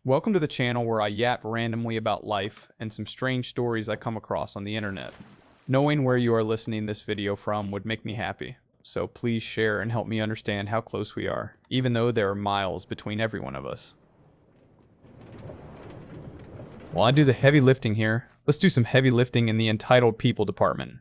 Welcome to the channel where I yap randomly about life and some strange stories I come across on the internet. Knowing where you are listening this video from would make me happy, so please share and help me understand how close we are, even though there are miles between every one of us. While I do the heavy lifting here, let's do some heavy lifting in the Entitled People department.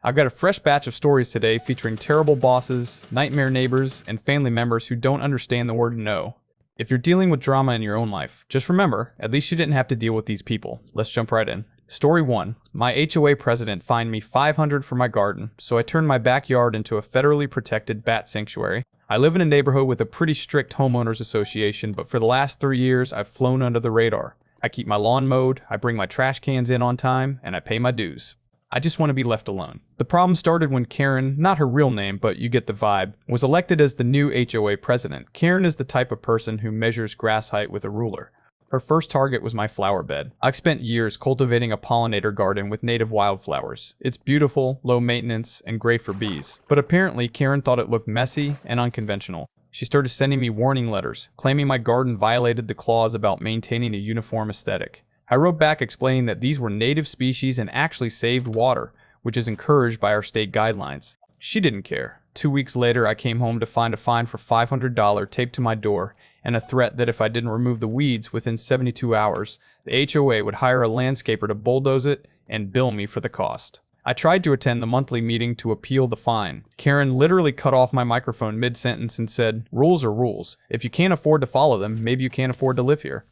I've got a fresh batch of stories today featuring terrible bosses, nightmare neighbors, and family members who don't understand the word no. If you're dealing with drama in your own life, just remember, at least you didn't have to deal with these people. Let's jump right in. Story 1. My HOA president fined me $500 for my garden, so I turned my backyard into a federally protected bat sanctuary. I live in a neighborhood with a pretty strict homeowners association, but for the last 3 years, I've flown under the radar. I keep my lawn mowed, I bring my trash cans in on time, and I pay my dues. I just want to be left alone. The problem started when Karen, not her real name, but you get the vibe, was elected as the new HOA president. Karen is the type of person who measures grass height with a ruler. Her first target was my flower bed. I've spent years cultivating a pollinator garden with native wildflowers. It's beautiful, low maintenance, and great for bees. But apparently Karen thought it looked messy and unconventional. She started sending me warning letters, claiming my garden violated the clause about maintaining a uniform aesthetic. I wrote back explaining that these were native species and actually saved water, which is encouraged by our state guidelines. She didn't care. 2 weeks later, I came home to find a fine for $500 taped to my door and a threat that if I didn't remove the weeds within 72 hours, the HOA would hire a landscaper to bulldoze it and bill me for the cost. I tried to attend the monthly meeting to appeal the fine. Karen literally cut off my microphone mid-sentence and said, "Rules are rules. If you can't afford to follow them, maybe you can't afford to live here."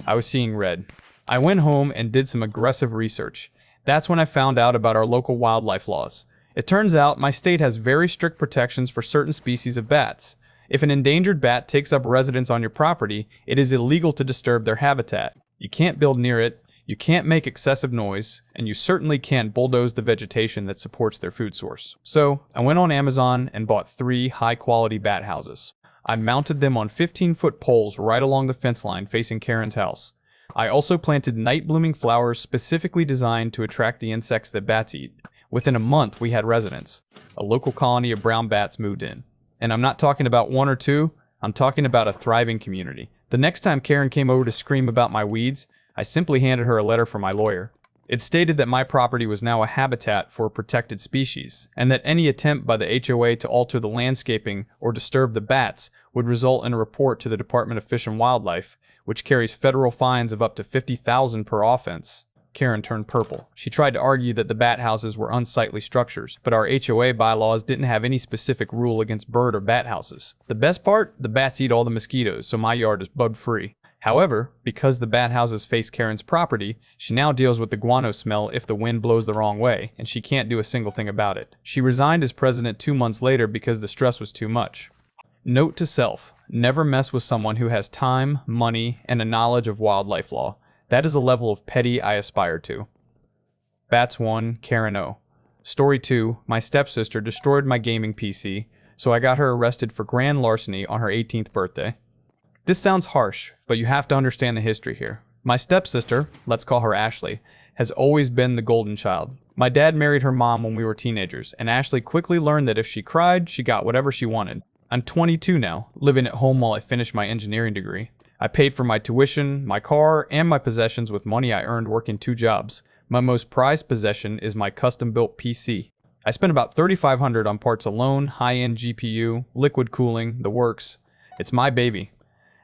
I was seeing red. I went home and did some aggressive research. That's when I found out about our local wildlife laws. It turns out my state has very strict protections for certain species of bats. If an endangered bat takes up residence on your property, it is illegal to disturb their habitat. You can't build near it, you can't make excessive noise, and you certainly can't bulldoze the vegetation that supports their food source. So, I went on Amazon and bought 3 high-quality bat houses. I mounted them on 15-foot poles right along the fence line facing Karen's house. I also planted night-blooming flowers specifically designed to attract the insects that bats eat. Within a month, we had residents. A local colony of brown bats moved in. And I'm not talking about 1 or 2, I'm talking about a thriving community. The next time Karen came over to scream about my weeds, I simply handed her a letter from my lawyer. It stated that my property was now a habitat for a protected species, and that any attempt by the HOA to alter the landscaping or disturb the bats would result in a report to the Department of Fish and Wildlife, which carries federal fines of up to $50,000 per offense. Karen turned purple. She tried to argue that the bat houses were unsightly structures, but our HOA bylaws didn't have any specific rule against bird or bat houses. The best part? The bats eat all the mosquitoes, so my yard is bug-free. However, because the bat houses face Karen's property, she now deals with the guano smell if the wind blows the wrong way, and she can't do a single thing about it. She resigned as president 2 months later because the stress was too much. Note to self, never mess with someone who has time, money, and a knowledge of wildlife law. That is a level of petty I aspire to. Bats 1, Karen O. Story 2, my stepsister destroyed my gaming PC, so I got her arrested for grand larceny on her 18th birthday. This sounds harsh, but you have to understand the history here. My stepsister, let's call her Ashley, has always been the golden child. My dad married her mom when we were teenagers, and Ashley quickly learned that if she cried, she got whatever she wanted. I'm 22 now, living at home while I finish my engineering degree. I paid for my tuition, my car, and my possessions with money I earned working 2 jobs. My most prized possession is my custom-built PC. I spent about $3,500 on parts alone, high-end GPU, liquid cooling, the works. It's my baby.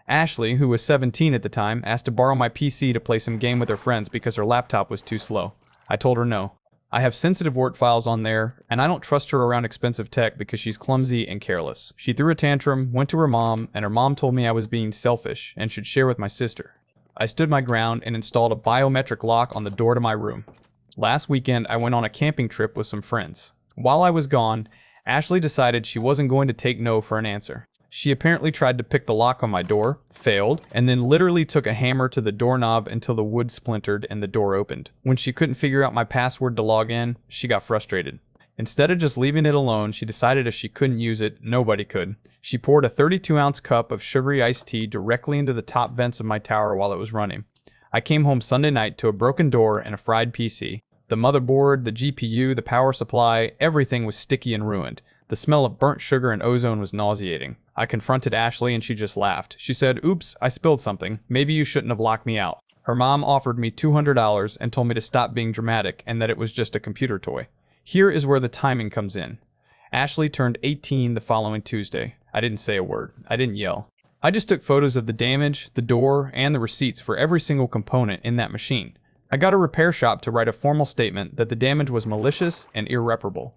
Ashley, who was 17 at the time, asked to borrow my PC to play some game with her friends because her laptop was too slow. I told her no. I have sensitive Word files on there, and I don't trust her around expensive tech because she's clumsy and careless. She threw a tantrum, went to her mom, and her mom told me I was being selfish and should share with my sister. I stood my ground and installed a biometric lock on the door to my room. Last weekend, I went on a camping trip with some friends. While I was gone, Ashley decided she wasn't going to take no for an answer. She apparently tried to pick the lock on my door, failed, and then literally took a hammer to the doorknob until the wood splintered and the door opened. When she couldn't figure out my password to log in, she got frustrated. Instead of just leaving it alone, she decided if she couldn't use it, nobody could. She poured a 32-ounce cup of sugary iced tea directly into the top vents of my tower while it was running. I came home Sunday night to a broken door and a fried PC. The motherboard, the GPU, the power supply, everything was sticky and ruined. The smell of burnt sugar and ozone was nauseating. I confronted Ashley and she just laughed. She said, "Oops, I spilled something. Maybe you shouldn't have locked me out." Her mom offered me $200 and told me to stop being dramatic and that it was just a computer toy. Here is where the timing comes in. Ashley turned 18 the following Tuesday. I didn't say a word. I didn't yell. I just took photos of the damage, the door, and the receipts for every single component in that machine. I got a repair shop to write a formal statement that the damage was malicious and irreparable.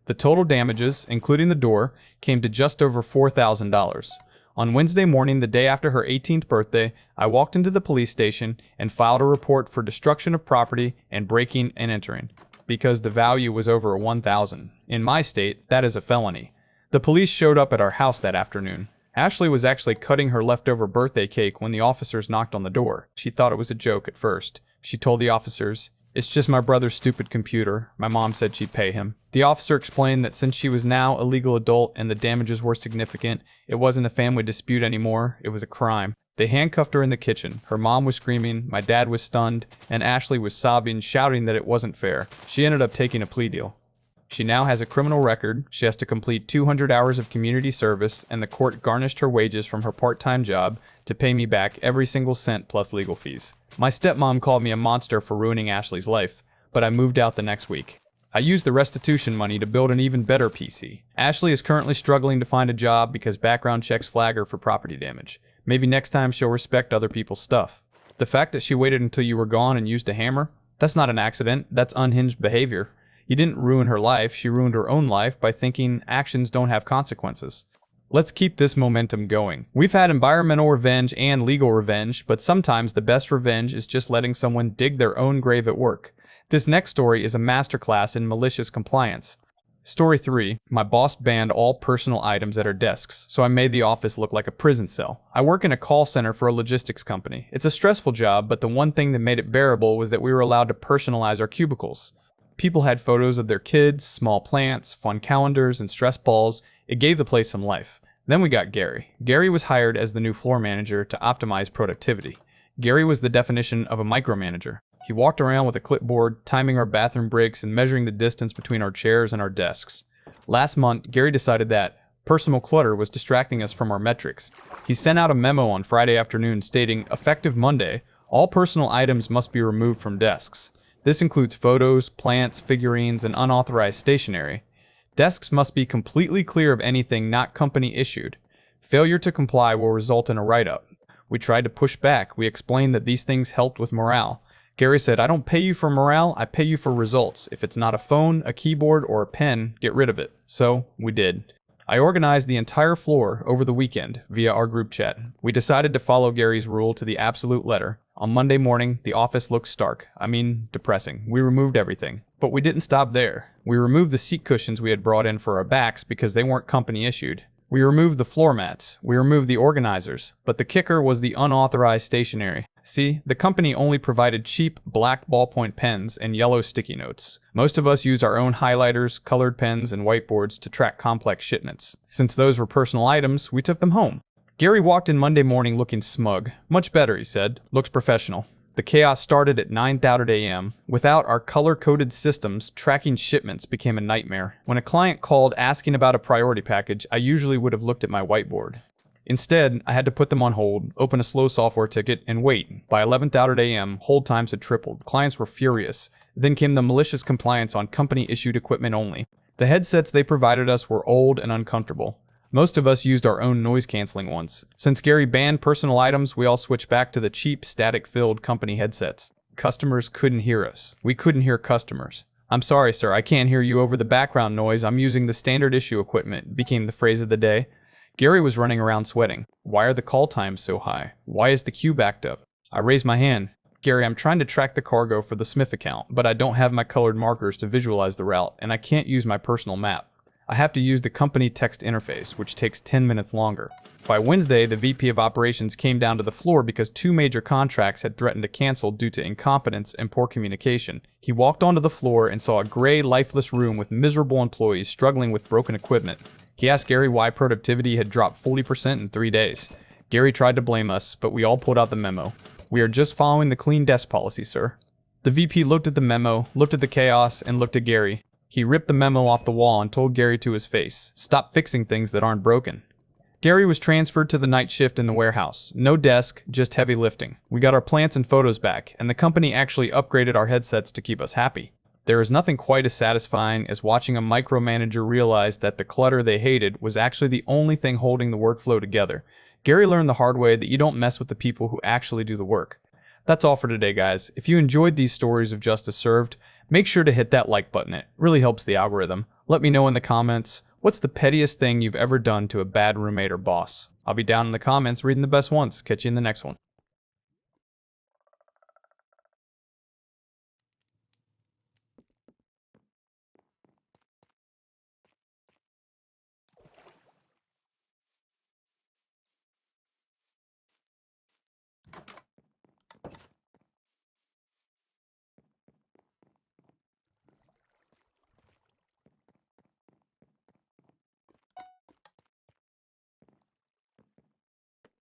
The total damages, including the door, came to just over $4,000. On Wednesday morning, the day after her 18th birthday, I walked into the police station and filed a report for destruction of property and breaking and entering, because the value was over $1,000. In my state, that is a felony. The police showed up at our house that afternoon. Ashley was actually cutting her leftover birthday cake when the officers knocked on the door. She thought it was a joke at first. She told the officers, "It's just my brother's stupid computer. My mom said she'd pay him." The officer explained that since she was now a legal adult and the damages were significant, it wasn't a family dispute anymore, it was a crime. They handcuffed her in the kitchen. Her mom was screaming, my dad was stunned, and Ashley was sobbing, shouting that it wasn't fair. She ended up taking a plea deal. She now has a criminal record, she has to complete 200 hours of community service, and the court garnished her wages from her part-time job to pay me back every single cent plus legal fees. My stepmom called me a monster for ruining Ashley's life, but I moved out the next week. I used the restitution money to build an even better PC. Ashley is currently struggling to find a job because background checks flag her for property damage. Maybe next time she'll respect other people's stuff. The fact that she waited until you were gone and used a hammer, that's not an accident, that's unhinged behavior. You didn't ruin her life, she ruined her own life by thinking actions don't have consequences. Let's keep this momentum going. We've had environmental revenge and legal revenge, but sometimes the best revenge is just letting someone dig their own grave at work. This next story is a masterclass in malicious compliance. Story 3. My boss banned all personal items at her desks, so I made the office look like a prison cell. I work in a call center for a logistics company. It's a stressful job, but the one thing that made it bearable was that we were allowed to personalize our cubicles. People had photos of their kids, small plants, fun calendars, and stress balls. It gave the place some life. Then we got Gary. Gary was hired as the new floor manager to optimize productivity. Gary was the definition of a micromanager. He walked around with a clipboard, timing our bathroom breaks and measuring the distance between our chairs and our desks. Last month, Gary decided that personal clutter was distracting us from our metrics. He sent out a memo on Friday afternoon stating, effective Monday, all personal items must be removed from desks. This includes photos, plants, figurines, and unauthorized stationery. Desks must be completely clear of anything not company issued. Failure to comply will result in a write-up. We tried to push back. We explained that these things helped with morale. Gary said, I don't pay you for morale, I pay you for results. If it's not a phone, a keyboard, or a pen, get rid of it. So, we did. I organized the entire floor over the weekend via our group chat. We decided to follow Gary's rule to the absolute letter. On Monday morning, the office looked stark. I mean, depressing. We removed everything. But we didn't stop there. We removed the seat cushions we had brought in for our backs because they weren't company issued. We removed the floor mats. We removed the organizers. But the kicker was the unauthorized stationery. See, the company only provided cheap black ballpoint pens and yellow sticky notes. Most of us use our own highlighters, colored pens, and whiteboards to track complex shipments. Since those were personal items, we took them home. Gary walked in Monday morning looking smug. Much better, he said. Looks professional. The chaos started at 9:30 a.m. Without our color-coded systems, tracking shipments became a nightmare. When a client called asking about a priority package, I usually would have looked at my whiteboard. Instead, I had to put them on hold, open a slow software ticket, and wait. By 11:30 a.m., hold times had tripled. Clients were furious. Then came the malicious compliance on company-issued equipment only. The headsets they provided us were old and uncomfortable. Most of us used our own noise-canceling ones. Since Gary banned personal items, we all switched back to the cheap, static-filled company headsets. Customers couldn't hear us. We couldn't hear customers. I'm sorry, sir, I can't hear you over the background noise. I'm using the standard issue equipment, became the phrase of the day. Gary was running around sweating. Why are the call times so high? Why is the queue backed up? I raised my hand. Gary, I'm trying to track the cargo for the Smith account, but I don't have my colored markers to visualize the route, and I can't use my personal map. I have to use the company text interface, which takes 10 minutes longer. By Wednesday, the VP of Operations came down to the floor because 2 major contracts had threatened to cancel due to incompetence and poor communication. He walked onto the floor and saw a gray, lifeless room with miserable employees struggling with broken equipment. He asked Gary why productivity had dropped 40% in 3 days. Gary tried to blame us, but we all pulled out the memo. We are just following the clean desk policy, sir. The VP looked at the memo, looked at the chaos, and looked at Gary. He ripped the memo off the wall and told Gary to his face, "Stop fixing things that aren't broken." Gary was transferred to the night shift in the warehouse. No desk, just heavy lifting. We got our plants and photos back, and the company actually upgraded our headsets to keep us happy. There is nothing quite as satisfying as watching a micromanager realize that the clutter they hated was actually the only thing holding the workflow together. Gary learned the hard way that you don't mess with the people who actually do the work. That's all for today, guys. If you enjoyed these stories of justice served, make sure to hit that like button. It really helps the algorithm. Let me know in the comments, what's the pettiest thing you've ever done to a bad roommate or boss? I'll be down in the comments reading the best ones. Catch you in the next one.